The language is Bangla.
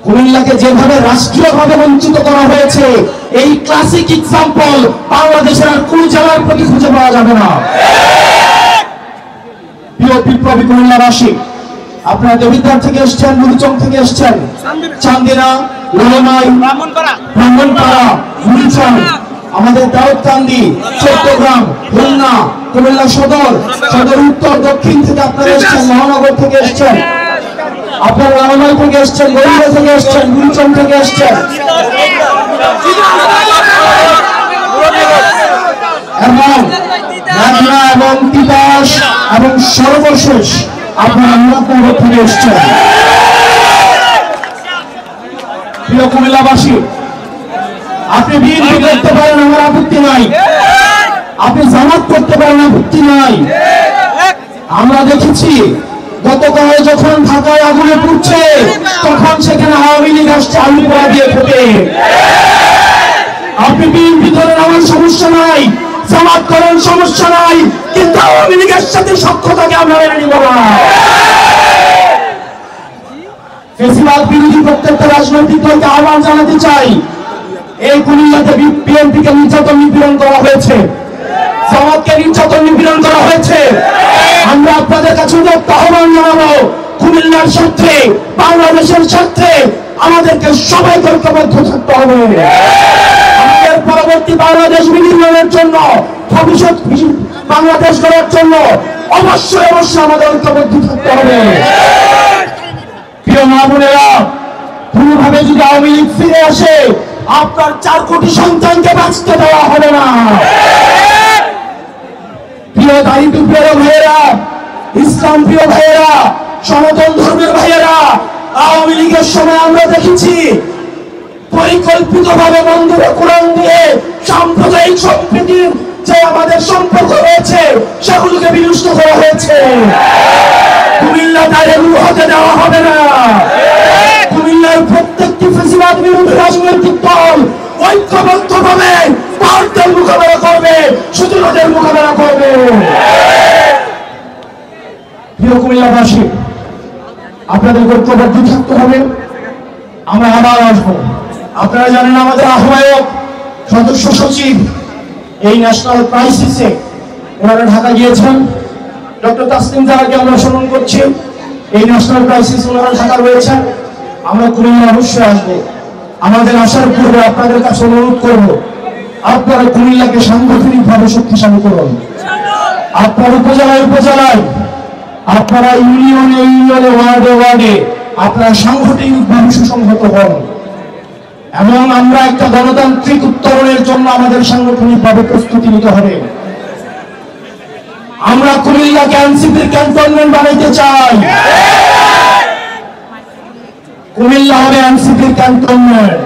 কুমিল্লাকে যেভাবে রাষ্ট্রীয়ভাবে বঞ্চিত করা হয়েছে, এই ক্লাসিক এক্সাম্পল বাংলাদেশের আর কোন জেলার প্রতি খুঁজে পাওয়া যাবে না। প্রিয় বিপ্লবী কুমিল্লাবাসী, আপনারা দেবিদ্বার থেকে এসছেন, মুড়িচং থেকে এসছেন, চান্দিনা, লালমাই, ব্রাহ্মণপাড়া, মুড়িচং, আমাদের দাউদকান্দি, চট্টগ্রাম, খুলনা, কুমিল্লা সদর, সদর উত্তর দক্ষিণ থেকে আপনারা এসছেন, মহানগর থেকে এসছেন, আপনারা লালমাই থেকে এসছেন, গরিবা থেকে এসছেন, মুড়িচং থেকে এসছেন এবং মেঘনা এবং তিতাস এবং সর্বশেষ আপনারা মুরাদনগর থেকে এসছেন। প্রিয় কুমিল্লাবাসী, আপনি বিএনপি করতে পারেন, আমার আপত্তি নাই, আপনি জামাত করতে পারেন, আপত্তি নাই। আমরা দেখেছি গতকাল যখন ঢাকায় আগুনে পুড়ছে, তখন সেখানে আওয়ামী লীগ আসছে আলু পোড়া দিয়ে খেতে। আপনি বিএনপি করেন, আমার সমস্যা নাই, জামাত করেন, সমস্যা নাই, কিন্তু আওয়ামী লীগের সাথে সখ্যতাকে আমরা মেনে নিব না। ফেসিবাদ বিরোধী প্রত্যেকটা রাজনৈতিক দলকে আহ্বান জানাতে চাই, এই কুমিল্লাতে বিএনপিকে নির্যাতন নিপীড়ন করা হয়েছে, জামাতকে নির্যাতন নিপীড়ন করা হয়েছে। আমরা আপনাদের কাছে আহ্বান জানাবো, কুমিল্লার স্বার্থে, বাংলাদেশের স্বার্থে আমাদেরকে সবাইকে ঐক্যবদ্ধ থাকতে হবে। আমাদের পরবর্তী বাংলাদেশ বিনির্মাণের জন্য, ভবিষ্যৎ বাংলাদেশ গড়ার জন্য অবশ্যই আমাদের ঐক্যবদ্ধ থাকতে হবে। প্রিয় মা বোনেরা, কোনোভাবে যদি আওয়ামী লীগ ফিরে আসে, আপনার 4 কোটি সন্তানকে বাঁচতে দেওয়া হবে না। প্রিয় দারিদ্র্যের ভাইয়েরা, ইসলাম প্রিয় ভাইয়েরা, সনাতন ধর্মের ভাইয়েরা, আওয়ামী লীগের সময় আমরা দেখেছি পরিকল্পিতভাবে মন্দিরে কোরআন দিয়ে সাম্প্রদায়িক সম্প্রীতির যে আমাদের সম্পর্ক রয়েছে সেগুলোকে বিনষ্ট করা হয়েছে। কুমিল্লা তাদের হতে দেওয়া হবে না। কুমিল্লার প্রত্যেকটি ফেসিবাদ বিরোধী রাজনৈতিক দল ঐক্যবদ্ধভাবে ভারতের মোকাবেলা করবে, শত্রুদের মোকাবেলা করবে। প্রিয় কুমিল্লাবাসী, আপনাদের ঐক্যবদ্ধ থাকতে হবে। আমরা আবার আসবো। আপনারা জানেন আমাদের আহ্বায়ক সদস্য সচিব এই ন্যাশনাল ক্রাইসিসে ওনারা ঢাকা গিয়েছেন। ডক্টর তাসলিম জারাকে আমরা স্মরণ করছি। এই ন্যাশনাল ক্রাইসিস ওনারা ঢাকা রয়েছেন। আমরা কুমিল্লা অবশ্যই আসবো। আমাদের আসার পূর্বে আপনাদের কাছে অনুরোধ করবো, আপনারা কুমিল্লাকে সাংগঠনিকভাবে শক্তিশালী করুন। আপনার উপজেলায় উপজেলায়, আপনারা ইউনিয়নে ইউনিয়নে, ওয়ার্ডে ওয়ার্ডে আপনারা সাংগঠনিকভাবে সুসংহত হন এবং আমরা একটা গণতান্ত্রিক উত্তরণের জন্য আমাদের সাংগঠনিকভাবে প্রস্তুতি নিতে হবে। আমরা কুমিল্লাকে এনসিপির ক্যান্টনমেন্ট বানাইতে চাই। কুমিল্লা হবে এনসিপির ক্যান্টনমেন্ট।